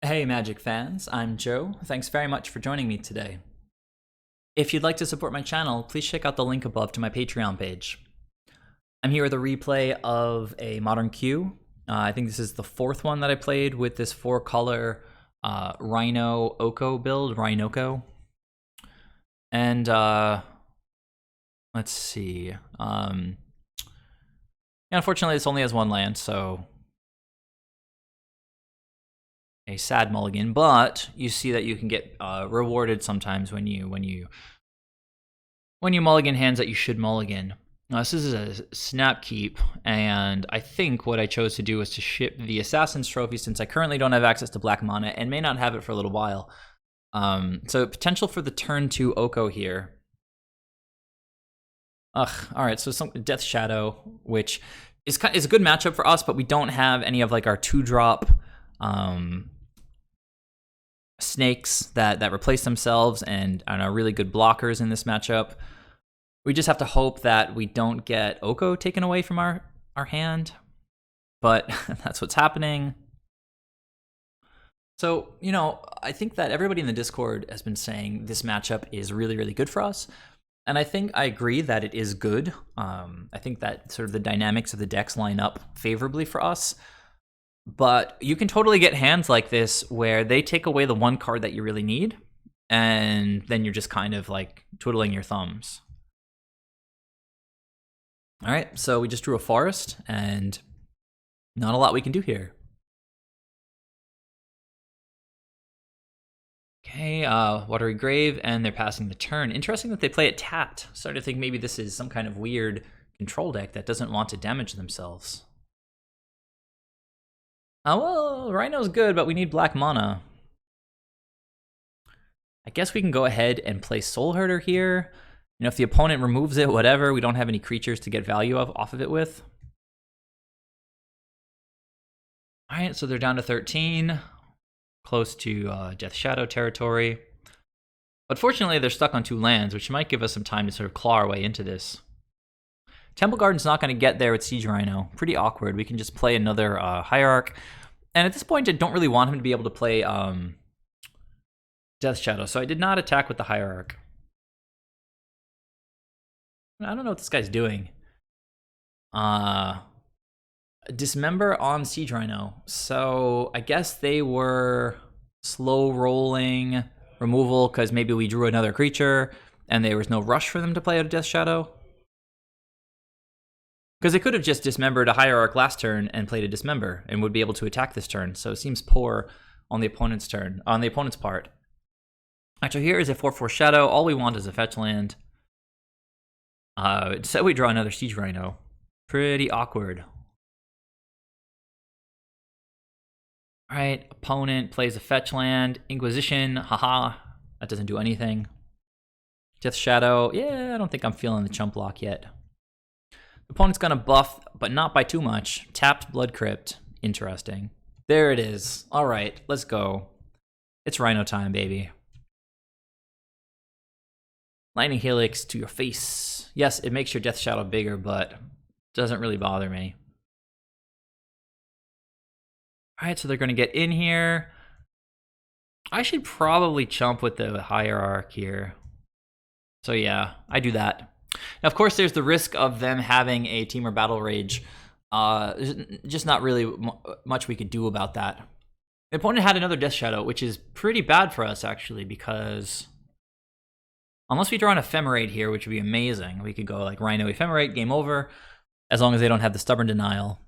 Hey Magic fans, I'm Joe. Thanks very much for joining me today. If you'd like to support my channel, please check out the link above to my Patreon page. I'm here with a replay of a Modern Q. I think this is the fourth one that I played with this 4-color Rhino Oko build, Rhinoko. And let's see. Unfortunately, this only has one land, so a sad mulligan, but you see that you can get rewarded sometimes when you mulligan hands that you should mulligan. Now, this is a snap keep, and I think what I chose to do was to ship the Assassin's Trophy since I currently don't have access to black mana and may not have it for a little while. So potential for the turn 2 Oko here. Alright, so some Death Shadow, which is a good matchup for us, but we don't have any of like our 2-drop snakes that replace themselves and are really good blockers in this matchup. We just have to hope that we don't get Oko taken away from our hand, but that's what's happening. So, I think that everybody in the Discord has been saying this matchup is really, really good for us. And I think I agree that it is good. I think that sort of the dynamics of the decks line up favorably for us. But you can totally get hands like this where they take away the one card that you really need, and then you're just kind of like twiddling your thumbs. All right, so we just drew a forest, and not a lot we can do here. Okay, Watery Grave, and they're passing the turn. Interesting that they play it tapped. Starting to think maybe this is some kind of weird control deck that doesn't want to damage themselves. Well, Rhino's good, but we need black mana. I guess we can go ahead and play Soulherder here. If the opponent removes it, whatever, we don't have any creatures to get value off of it with. All right, so they're down to 13, close to Death Shadow territory. But fortunately, they're stuck on 2 lands, which might give us some time to sort of claw our way into this. Temple Garden's not going to get there with Siege Rhino. Pretty awkward. We can just play another Hierarch. And at this point, I don't really want him to be able to play Death Shadow, so I did not attack with the Hierarch. I don't know what this guy's doing. Dismember on Siege Rhino. So I guess they were slow rolling removal because maybe we drew another creature and there was no rush for them to play out a Death Shadow. Because they could have just dismembered a Hierarch last turn and played a Dismember and would be able to attack this turn. So it seems poor on the opponent's turn, on the opponent's part. Actually, here is a 4/4 Shadow. All we want is a fetch land. So we draw another Siege Rhino. Pretty awkward. Alright, opponent plays a fetch land. Inquisition, haha. That doesn't do anything. Death Shadow, yeah, I don't think I'm feeling the chump block yet. The opponent's gonna buff, but not by too much. Tapped Blood Crypt, interesting. There it is. Alright, let's go. It's Rhino time, baby. Lightning Helix to your face. Yes, it makes your Death Shadow bigger, but doesn't really bother me. Alright, so they're going to get in here. I should probably chump with the Hierarch here. So yeah, I do that. Now, of course, there's the risk of them having a Temur Battle Rage. Just not really much we could do about that. The opponent had another Death Shadow, which is pretty bad for us, actually, because unless we draw an Ephemerate here, which would be amazing, we could go like Rhino Ephemerate, game over, as long as they don't have the Stubborn Denial.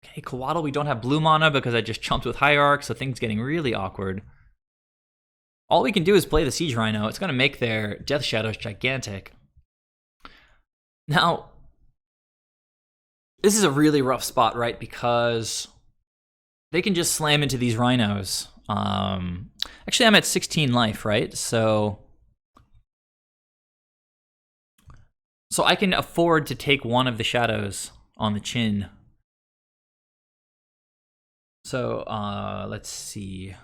Okay, Coatl, we don't have blue mana because I just chumped with Hierarch, so things getting really awkward. All we can do is play the Siege Rhino. It's going to make their Death Shadows gigantic. Now, this is a really rough spot, right? Because they can just slam into these Rhinos. Actually, I'm at 16 life, right? So I can afford to take one of the shadows on the chin. So, let's see.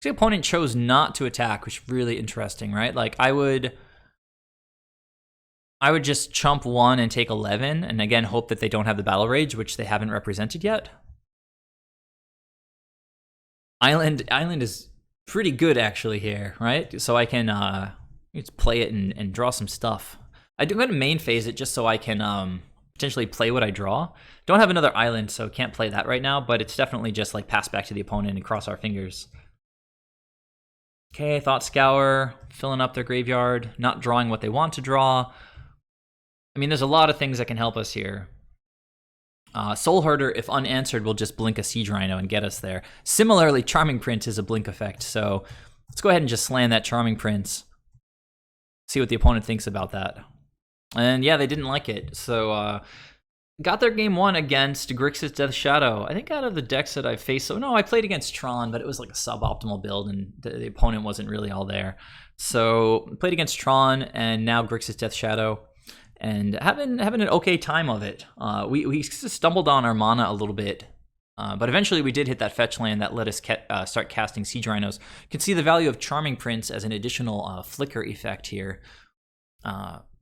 The opponent chose not to attack, which is really interesting, right? Like, I would I would just chump 1 and take 11, and again, hope that they don't have the Battle Rage, which they haven't represented yet. Island is pretty good, actually, here, right? So I can just play it and draw some stuff. I do go to main phase it just so I can potentially play what I draw. Don't have another island, so can't play that right now, but it's definitely just like pass back to the opponent and cross our fingers. Okay, Thought Scour, filling up their graveyard, not drawing what they want to draw. I mean, there's a lot of things that can help us here. Soulherder, if unanswered, will just blink a Siege Rhino and get us there. Similarly, Charming Prince is a blink effect, so let's go ahead and just slam that Charming Prince. See what the opponent thinks about that. And yeah, they didn't like it, so got their game 1 against Grixis Death Shadow. I think out of the decks that I've faced, so no, I played against Tron, but it was like a suboptimal build, and the opponent wasn't really all there. So played against Tron, and now Grixis Death Shadow. And having an okay time of it. We stumbled on our mana a little bit, but eventually we did hit that fetch land that let us start casting Siege Rhinos. You can see the value of Charming Prince as an additional flicker effect here.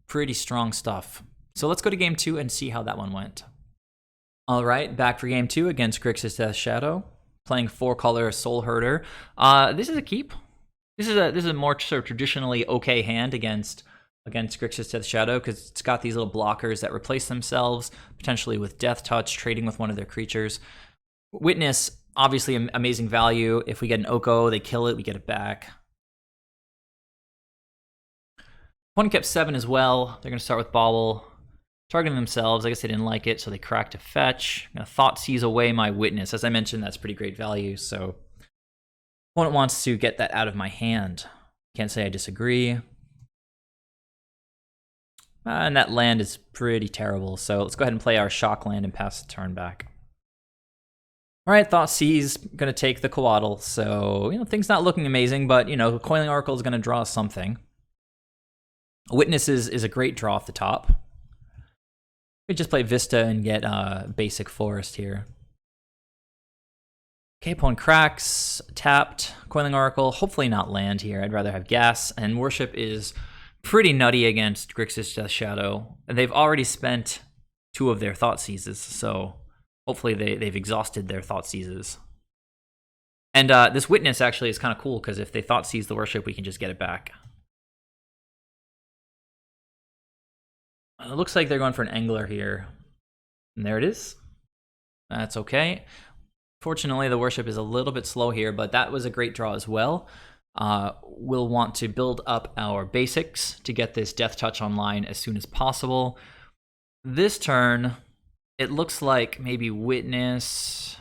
Pretty strong stuff. So let's go to game 2 and see how that one went. All right, back for game 2 against Grixis Death Shadow, playing 4-color Soulherder. This is a keep. This is a more sort of traditionally okay hand against Grixis Death Shadow, because it's got these little blockers that replace themselves, potentially with Death Touch, trading with one of their creatures. Witness, obviously amazing value. If we get an Oko, they kill it, we get it back. Opponent kept 7 as well. They're going to start with Bobble, targeting themselves. I guess they didn't like it, so they cracked a fetch. Thought sees away my Witness. As I mentioned, that's pretty great value, so opponent wants to get that out of my hand. Can't say I disagree. And that land is pretty terrible, so let's go ahead and play our shock land and pass the turn back. All right, Thought Sees going to take the Coatl, so things not looking amazing, but Coiling Oracle is going to draw something. Witness is a great draw off the top. We just play Vista and get basic Forest here. Okay, opponent cracks, tapped, Coiling Oracle, hopefully not land here. I'd rather have gas, and Worship is pretty nutty against Grixis Death Shadow. And they've already spent 2 of their Thought Seizes, so hopefully they've exhausted their Thought Seizes. And this Witness actually is kind of cool, because if they Thought Seize the Worship, we can just get it back. It looks like they're going for an Angler here. And there it is. That's okay. Fortunately, the Worship is a little bit slow here, but that was a great draw as well. We'll want to build up our basics to get this Death Touch online as soon as possible. This turn, it looks like maybe Witness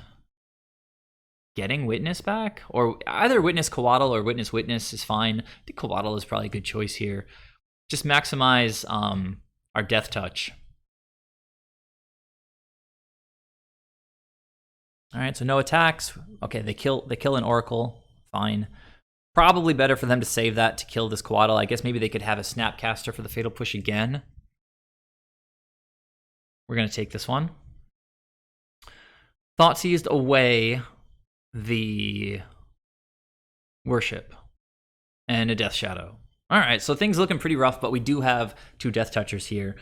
getting Witness back, or either Witness Coatl or Witness is fine. I think Coatl is probably a good choice here. Just maximize our Death Touch. All right, so no attacks. Okay, they kill an Oracle. Fine. Probably better for them to save that to kill this Coatl. I guess maybe they could have a Snapcaster for the Fatal Push again. We're going to take this one. Thought Seized away the Worship and a Death Shadow. All right, so things looking pretty rough, but we do have 2 Death Touchers here.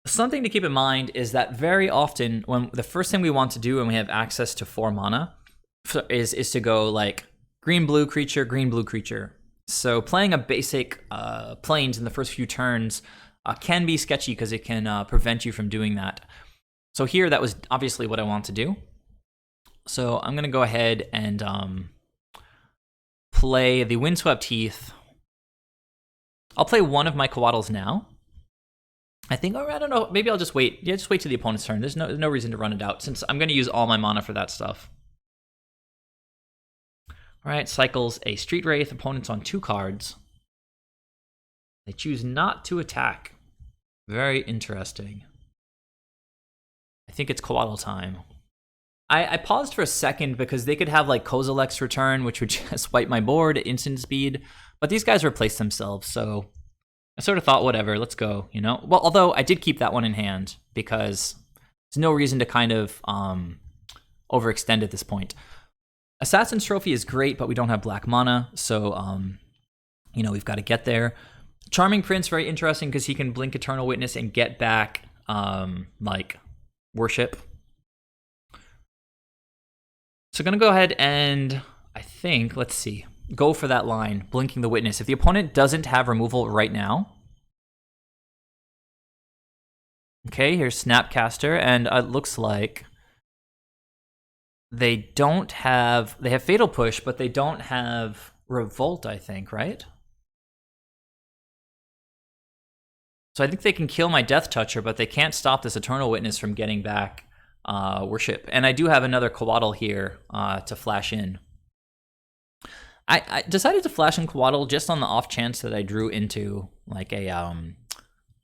Something to keep in mind is that very often, when the first thing we want to do when we have access to 4 mana is to go like green blue creature. So playing a basic plains in the first few turns can be sketchy, because it can prevent you from doing that. So here, that was obviously what I want to do. So I'm going to go ahead and play the Windswept Heath. I'll play one of my Coatls now. I think, or I don't know, maybe I'll just wait. Yeah, just wait till the opponent's turn. There's no reason to run it out, since I'm going to use all my mana for that stuff. All right, cycles a Street Wraith. Opponent's on 2 cards. They choose not to attack. Very interesting. I think it's Coatl time. I paused for a second because they could have like Kozilek's Return, which would just wipe my board at instant speed. But these guys replace themselves, so I sort of thought, whatever, let's go, Well, although I did keep that one in hand, because there's no reason to kind of overextend at this point. Assassin's Trophy is great, but we don't have black mana, so, we've got to get there. Charming Prince, very interesting because he can blink Eternal Witness and get back like Worship. So gonna go ahead and I think, let's see, go for that line, blinking the Witness. If the opponent doesn't have removal right now. Okay, here's Snapcaster, and it looks like they don't have, they have Fatal Push, but they don't have Revolt, I think, right? So I think they can kill my Death Toucher, but they can't stop this Eternal Witness from getting back Worship. And I do have another Coatl here to flash in. I decided to flash in Coatl just on the off chance that I drew into like a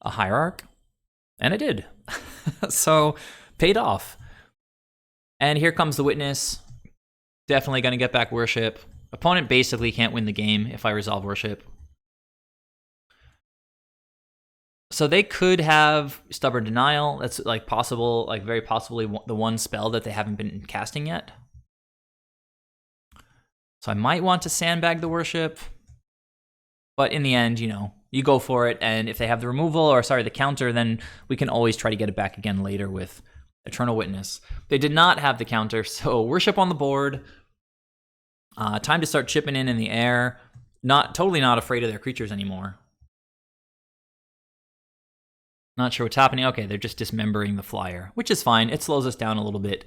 Hierarch, and I did. So paid off. And here comes the Witness. Definitely going to get back Worship. Opponent basically can't win the game if I resolve Worship. So they could have Stubborn Denial. That's like possible, like very possibly the one spell that they haven't been casting yet. So I might want to sandbag the Worship. But in the end, you know, you go for it. And if they have the removal, or sorry, the counter, then we can always try to get it back again later with Eternal Witness. They did not have the counter, so Worship on the board. Time to start chipping in the air. Totally not afraid of their creatures anymore. Not sure what's happening. Okay, they're just dismembering the flyer, which is fine. It slows us down a little bit.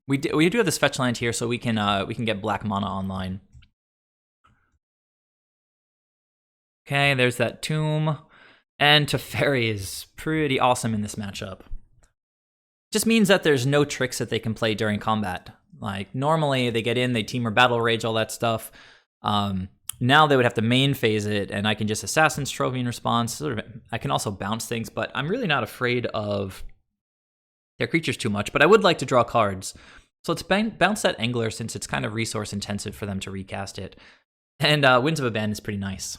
We do have this fetch land here, so we can get black mana online. Okay, there's that Tomb. And Teferi is pretty awesome in this matchup. Just means that there's no tricks that they can play during combat. Like, normally they get in, they Team or Battle Rage, all that stuff. Now they would have to main phase it, and I can just Assassin's Trophy in response. I can also bounce things, but I'm really not afraid of their creatures too much. But I would like to draw cards. So let's bounce that Angler since it's kind of resource intensive for them to recast it. And Winds of Abandon is pretty nice.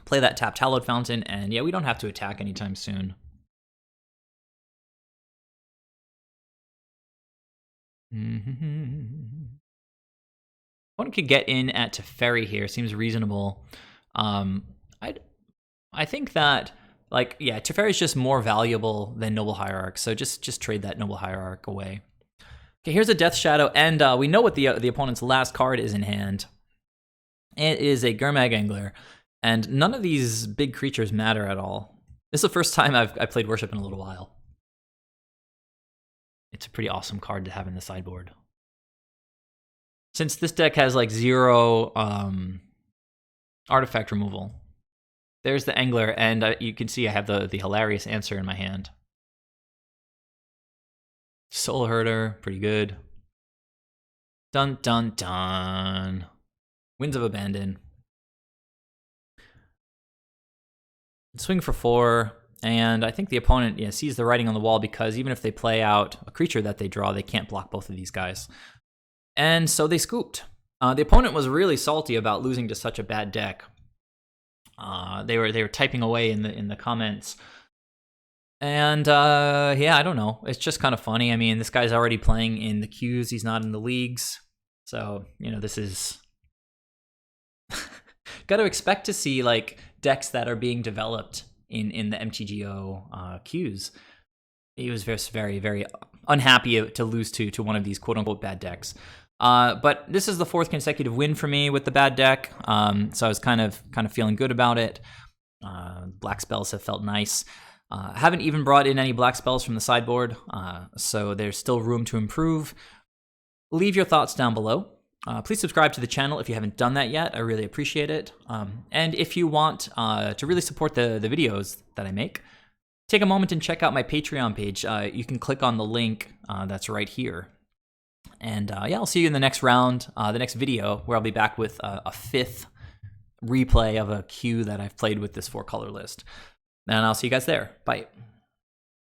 Play that tapped Hallowed Fountain, and yeah, we don't have to attack anytime soon. One could get in at Teferi here. Seems reasonable. I think that, like, yeah, Teferi is just more valuable than Noble Hierarch, so just trade that Noble Hierarch away. Okay, here's a Death Shadow, and we know what the opponent's last card is in hand. It is a Gurmag Angler, and none of these big creatures matter at all. This is the first time I've played Worship in a little while. It's a pretty awesome card to have in the sideboard. Since this deck has like 0 artifact removal, there's the Angler, and you can see I have the hilarious answer in my hand. Soulherder, pretty good. Dun dun dun. Winds of Abandon. Swing for 4, and I think the opponent sees the writing on the wall because even if they play out a creature that they draw, they can't block both of these guys. And so they scooped. The opponent was really salty about losing to such a bad deck. They were typing away in the comments. And yeah, I don't know. It's just kind of funny. I mean, this guy's already playing in the queues. He's not in the leagues. So, you know, this is got to expect to see like decks that are being developed in the MTGO queues. He was just very, very unhappy to lose to one of these quote-unquote bad decks. But this is the 4th consecutive win for me with the bad deck, so I was kind of feeling good about it. Black spells have felt nice. Haven't even brought in any black spells from the sideboard, so there's still room to improve. Leave your thoughts down below. Please subscribe to the channel if you haven't done that yet. I really appreciate it. And if you want to really support the videos that I make, take a moment and check out my Patreon page. You can click on the link that's right here. And yeah, I'll see you in the next round, the next video, where I'll be back with a 5th replay of a queue that I've played with this 4-color list. And I'll see you guys there. Bye.